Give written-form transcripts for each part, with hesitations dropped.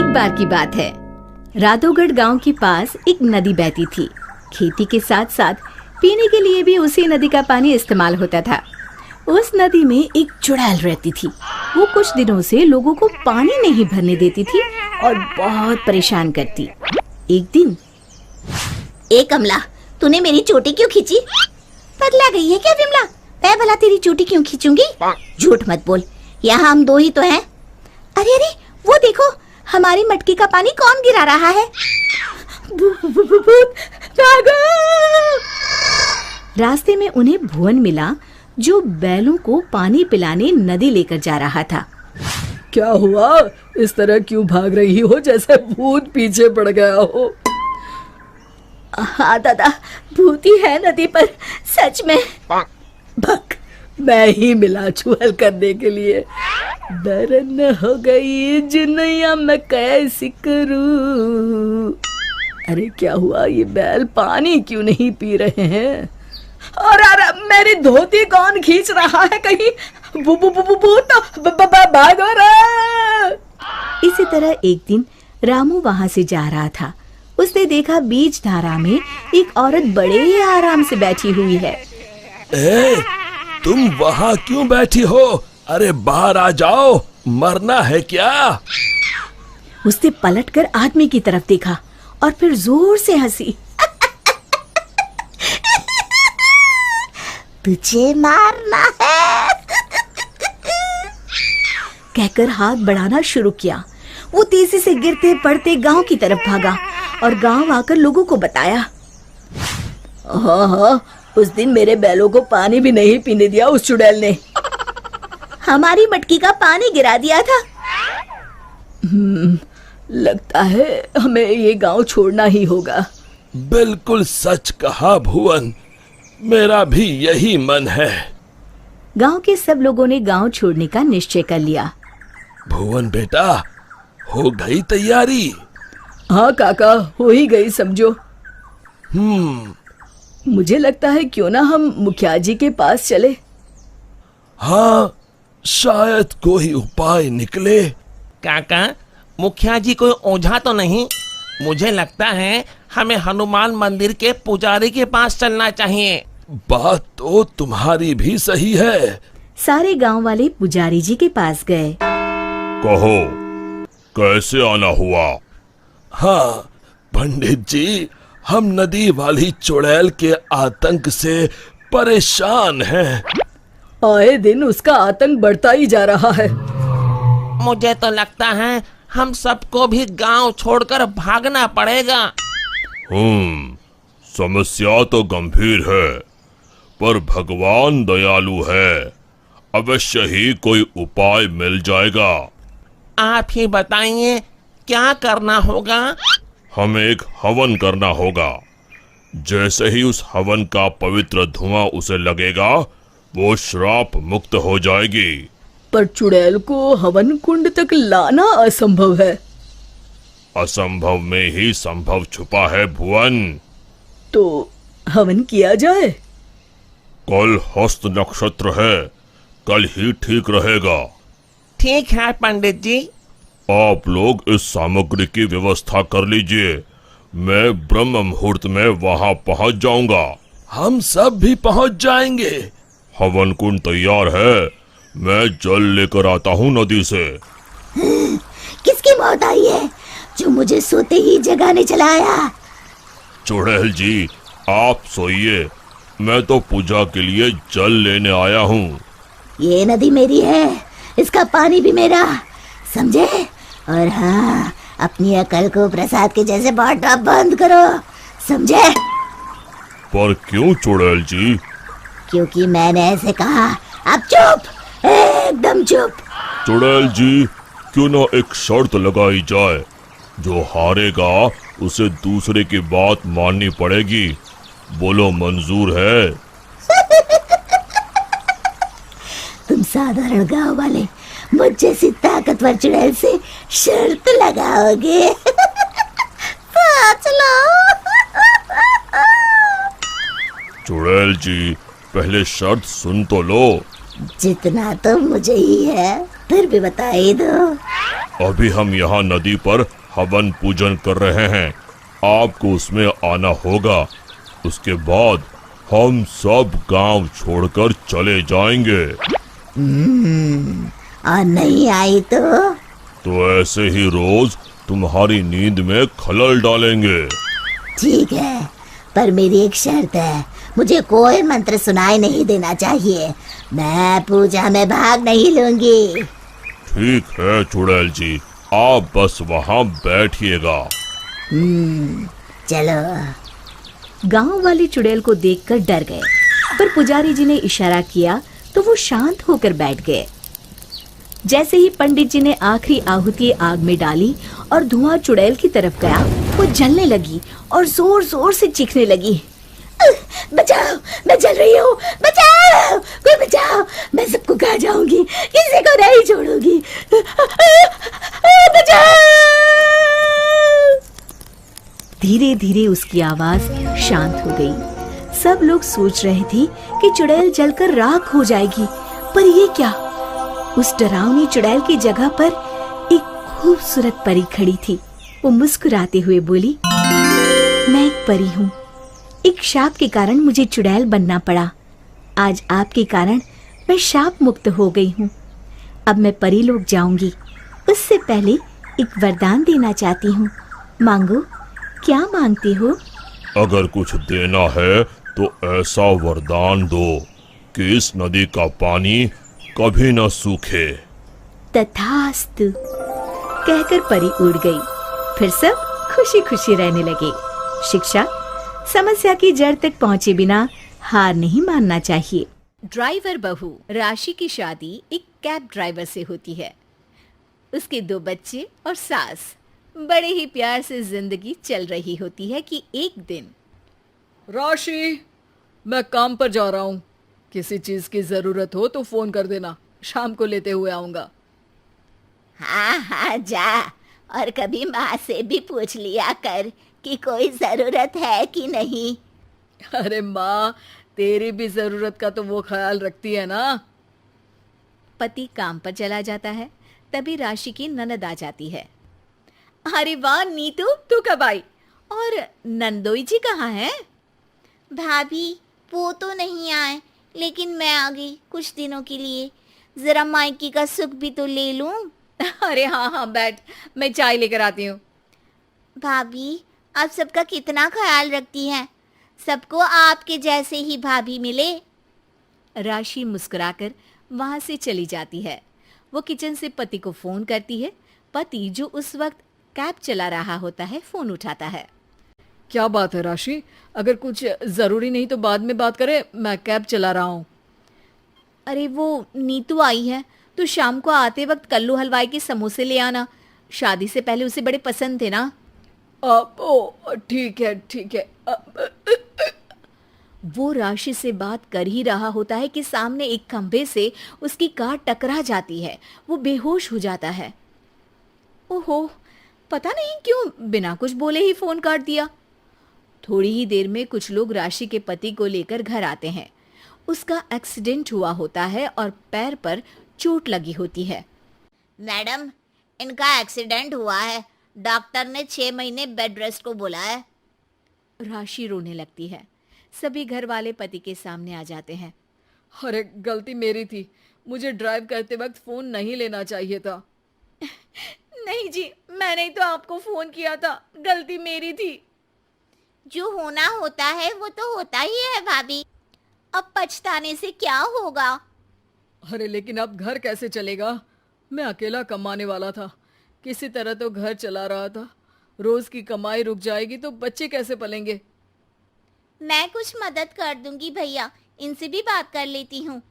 एक बार की बात है, राधोगढ़ गांव के पास एक नदी बहती थी। खेती के साथ साथ पीने के लिए भी उसी नदी का पानी इस्तेमाल होता था। उस नदी में एक चुड़ैल रहती थी। वो कुछ दिनों से लोगों को पानी नहीं भरने देती थी और बहुत परेशान करती। एक दिन, ए कमला, तूने मेरी चोटी क्यों खींची? पगला गई है क्या विमला? मैं भला तेरी चोटी क्यों खींचूंगी? झूठ मत बोल, यहाँ हम दो ही तो हैं। अरे अरे, वो देखो, हमारी मटकी का पानी कौन गिरा रहा है? रास्ते में उन्हें भुवन मिला, जो बैलों को पानी पिलाने नदी लेकर जा रहा था। क्या हुआ? इस तरह क्यों भाग रही हो जैसे भूत पीछे पड़ गया हो? हाँ दादा, भूत ही है नदी पर, सच में। भक, मैं ही मिला चुहल करने के लिए। दरन हो गई जिनैया मैं कैसी करूं। अरे क्या हुआ, ये बैल पानी क्यों नहीं पी रहे हैं? और मेरी धोती कौन खींच रहा है? कहीं भूत भागो रे। इसी तरह एक दिन रामू वहां से जा रहा था। उसने देखा बीच धारा में एक औरत बड़े आराम से बैठी हुई है। ए, तुम वहाँ क्यों बैठी हो? अरे बाहर आ जाओ, मरना है क्या? उसने पलटकर आदमी की तरफ देखा और फिर जोर से हंसी। तुझे मारना है कहकर हाथ बढ़ाना शुरू किया। वो तेजी से गिरते पड़ते गांव की तरफ भागा और गांव आकर लोगों को बताया। हाँ, उस दिन मेरे बैलों को पानी भी नहीं पीने दिया उस चुड़ैल ने। हमारी मटकी का पानी गिरा दिया था। लगता है हमें ये गांव छोड़ना ही होगा। बिल्कुल सच कहा भुवन, मेरा भी यही मन है। गांव के सब लोगों ने गांव छोड़ने का निश्चय कर लिया। भुवन बेटा, हो गई तैयारी? हाँ काका, हो ही गई समझो। मुझे लगता है क्यों ना हम मुखिया जी के पास चले। हाँ, शायद कोई उपाय निकले। काका, मुखिया जी कोई ओझा तो नहीं? मुझे लगता है हमें हनुमान मंदिर के पुजारी के पास चलना चाहिए। बात तो तुम्हारी भी सही है। सारे गांव वाले पुजारी जी के पास गए। कहो, कैसे आना हुआ? हाँ पंडित जी, हम नदी वाली चुड़ैल के आतंक से परेशान हैं। आए दिन उसका आतंक बढ़ता ही जा रहा है। मुझे तो लगता है हम सबको भी गांव छोड़कर भागना पड़ेगा। समस्या तो गंभीर है, पर भगवान दयालु है। अवश्य ही कोई उपाय मिल जाएगा। आप ही बताइए, क्या करना होगा? हमें एक हवन करना होगा। जैसे ही उस हवन का पवित्र धुआं उसे लगेगा, वो श्राप मुक्त हो जाएगी। पर चुड़ैल को हवन कुंड तक लाना असंभव है। असंभव में ही संभव छुपा है भुवन। तो हवन किया जाए। कल हस्त नक्षत्र है, कल ही ठीक रहेगा। ठीक है पंडित जी। आप लोग इस सामग्री की व्यवस्था कर लीजिए। मैं ब्रह्म मुहूर्त में वहां पहुंच जाऊंगा। हम सब भी पहुंच जाएंगे। हवन कुंड तैयार है, मैं जल लेकर आता हूँ नदी से। किसकी मौत आई है जो मुझे सोते ही जगाने चला आया? चुड़ैल जी, आप सोइए, मैं तो पूजा के लिए जल लेने आया हूँ। ये नदी मेरी है, इसका पानी भी मेरा, समझे? और हाँ, अपनी अकल को प्रसाद के जैसे बांटना बंद करो, समझे? पर क्यों चुड़ैल जी? क्योंकि मैंने ऐसे कहा। अब चुप, एकदम चुप। चुड़ैल जी, क्यों ना एक शर्त लगाई जाए। जो हारेगा उसे दूसरे की बात माननी पड़ेगी। बोलो, मंजूर है? तुम साधारण गांव वाले मुझ जैसी ताकतवर चुड़ैल से शर्त लगाओगे? चुड़ैल जी, पहले शर्त सुन तो लो। जितना तो मुझे ही है, फिर भी बता ही दो। अभी हम यहाँ नदी पर हवन पूजन कर रहे हैं, आपको उसमें आना होगा। उसके बाद हम सब गांव छोड़कर चले जाएंगे। और नहीं आई तो ऐसे ही रोज तुम्हारी नींद में खलल डालेंगे। ठीक है, पर मेरी एक शर्त है, मुझे कोई मंत्र सुनाई नहीं देना चाहिए। मैं पूजा में भाग नहीं लूंगी। ठीक है चुड़ैल जी, आप बस वहाँ बैठिएगा। चलो। गांव वाले चुड़ैल को देखकर डर गए, पर पुजारी जी ने इशारा किया तो वो शांत होकर बैठ गए। जैसे ही पंडित जी ने आखिरी आहुति आग में डाली और धुआं चुड़ैल की तरफ गया, वो जलने लगी और जोर जोर से चीखने लगी। बचाओ, मैं जल रही हूँ, बचाओ, कोई बचाओ, मैं सबको खा जाऊंगी, किसी को नहीं छोड़ूंगी, बचाओ। धीरे धीरे उसकी आवाज शांत हो गई। सब लोग सोच रहे थे कि चुड़ैल जलकर राख हो जाएगी, पर ये क्या? उस डरावनी चुड़ैल की जगह पर एक खूबसूरत परी खड़ी थी। वो मुस्कुराते हुए बोली, मैं एक परी हूँ। एक शाप के कारण मुझे चुड़ैल बनना पड़ा। आज आपके कारण मैं शाप मुक्त हो गई हूँ। अब मैं परी लोग जाऊंगी। उससे पहले एक वरदान देना चाहती हूँ। मांगो, क्या मांगती हो? अगर कुछ देना है तो ऐसा वरदान दो कि इस नदी का पानी कभी न सूखे। तथास्तु कहकर परी उड़ गई। फिर सब खुशी खुशी रहने लगे। शिक्षा, समस्या की जड़ तक पहुंचे बिना हार नहीं मानना चाहिए। ड्राइवर बहू राशि की शादी एक कैब ड्राइवर से होती है। उसके 2 बच्चे और सास। बड़े ही प्यार से जिंदगी चल रही होती है कि एक दिन राशि, मैं काम पर जा रहा हूँ। किसी चीज की जरूरत हो तो फोन कर देना, शाम को लेते हुए आऊंगा। हाँ हाँ जा, और कभी माँ से भी पूछ लिया कर कि कोई जरूरत है कि नहीं। अरे माँ, तेरी भी जरूरत का तो वो ख्याल रखती है ना। पति काम पर चला जाता है। तभी राशि की ननद आ जाती है। अरे वाह नीतू, तू कब आई? और नंदोई जी कहाँ हैं? भाभी, वो तो नहीं आए, लेकिन मैं आ गई कुछ दिनों के लिए। जरा मायके का सुख भी तो ले लूं। अरे हाँ हाँ बैठ, मैं चाय लेकर आती हूँ। भाभी, आप सबका कितना ख्याल रखती हैं। सबको आपके जैसे ही भाभी मिले। राशि मुस्कुराकर वहां से चली जाती है। वो किचन से पति को फोन करती है। पति, जो उस वक्त कैब चला रहा होता है, फोन उठाता है। क्या बात है राशि? अगर कुछ जरूरी नहीं तो बाद में बात करें, मैं कैब चला रहा हूँ। अरे वो नीतू आई है, तो शाम को आते वक्त कल्लू हलवाई के समोसे ले आना। शादी से पहले उसे बड़े पसंद थे ना। ओ ठीक है ठीक है। वो राशि से बात कर ही रहा होता है कि सामने एक खंभे से उसकी कार टकरा जाती है। वो बेहोश हो जाता है। ओहो, पता नहीं क्यों बिना कुछ बोले ही फोन काट दिया। थोड़ी ही देर में कुछ लोग राशि के पति को लेकर घर आते हैं। उसका एक्सीडेंट हुआ होता है और पैर पर चोट लगी होती है। मैडम, इनका एक्सीडेंट हुआ है। डॉक्टर ने 6 महीने बेड रेस्ट को बोला है। राशि रोने लगती है। सभी घर वाले पति के सामने आ जाते हैं। अरे गलती मेरी थी, मुझे ड्राइव करते वक्त फोन नहीं लेना चाहिए था। नहीं जी, मैंने ही तो आपको फोन किया था, गलती मेरी थी। जो होना होता है वो तो होता ही है भाभी। अब पछताने से क्या होगा? अरे लेकिन अब घर कैसे चलेगा? मैं अकेला कमाने वाला था, किसी तरह तो घर चला रहा था। रोज की कमाई रुक जाएगी तो बच्चे कैसे पलेंगे? मैं कुछ मदद कर दूंगी भैया, इनसे भी बात कर लेती हूँ।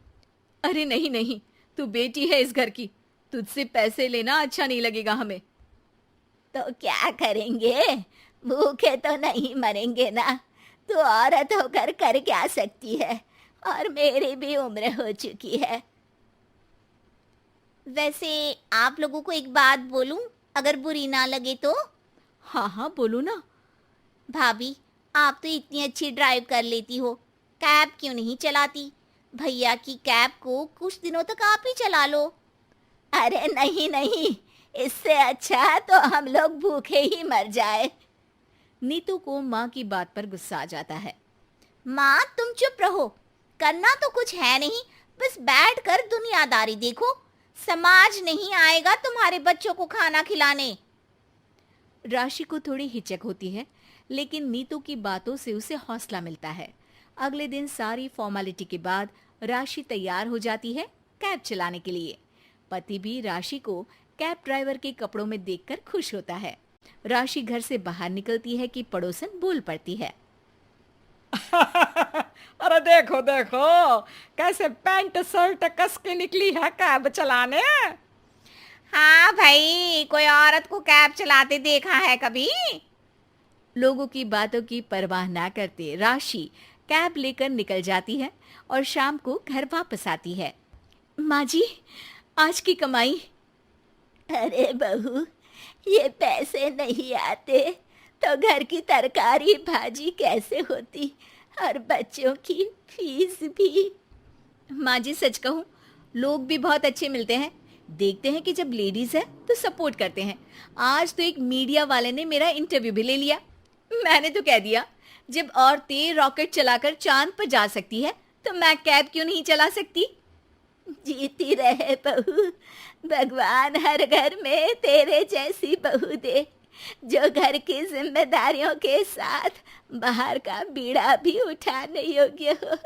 अरे नहीं नहीं, तू बेटी है इस घर की, तुझसे पैसे लेना अच्छा नहीं लगेगा हमें। तो क्या करेंगे, भूखे तो नहीं मरेंगे ना। तू औरत होकर कर क्या सकती है, और मेरी भी उम्र हो चुकी है। वैसे आप लोगों को एक बात बोलूं, अगर बुरी ना लगे तो? हाँ हाँ बोलो ना। भाभी, आप तो इतनी अच्छी ड्राइव कर लेती हो, कैब क्यों नहीं चलाती? भैया की कैब को कुछ दिनों तक आप ही चला लो। अरे नहीं नहीं, इससे अच्छा तो हम लोग भूखे ही मर जाए। नीतू को माँ की बात पर गुस्सा आ जाता है। माँ तुम चुप रहो, करना तो कुछ है नहीं, बस बैठ कर दुनियादारी देखो। समाज नहीं आएगा तुम्हारे बच्चों को खाना खिलाने। राशि को थोड़ी हिचक होती है, लेकिन नीतू की बातों से उसे हौसला मिलता है। अगले दिन सारी फॉर्मेलिटी के बाद राशि तैयार हो जाती है कैब चलाने के लिए। पति भी राशि को कैब ड्राइवर के कपड़ों में देखकर खुश होता है। राशि घर से बाहर निकलती है कि पड़ोसन बोल पड़ती है। अरे देखो देखो कैसे पैंट शर्ट कस के निकली है कैब चलाने। हाँ भाई, कोई औरत को कैब चलाते देखा है कभी? लोगों की बातों की परवाह ना करते राशि कैब लेकर निकल जाती है और शाम को घर वापस आती है। माँ जी, आज की कमाई। अरे बहू, ये पैसे नहीं आते तो घर की तरकारी भाजी कैसे होती, और बच्चों की फीस भी। माँ जी सच कहूँ, लोग भी बहुत अच्छे मिलते हैं। देखते हैं कि जब लेडीज है तो सपोर्ट करते हैं। आज तो एक मीडिया वाले ने मेरा इंटरव्यू भी ले लिया। मैंने तो कह दिया, जब औरतें रॉकेट चलाकर चांद पर जा सकती है तो मैं कैब क्यों नहीं चला सकती। जीती रहे बहू, भगवान हर घर में तेरे जैसी बहू दे, जो घर की जिम्मेदारियों के साथ बाहर का बीड़ा भी उठाने योग्य हो।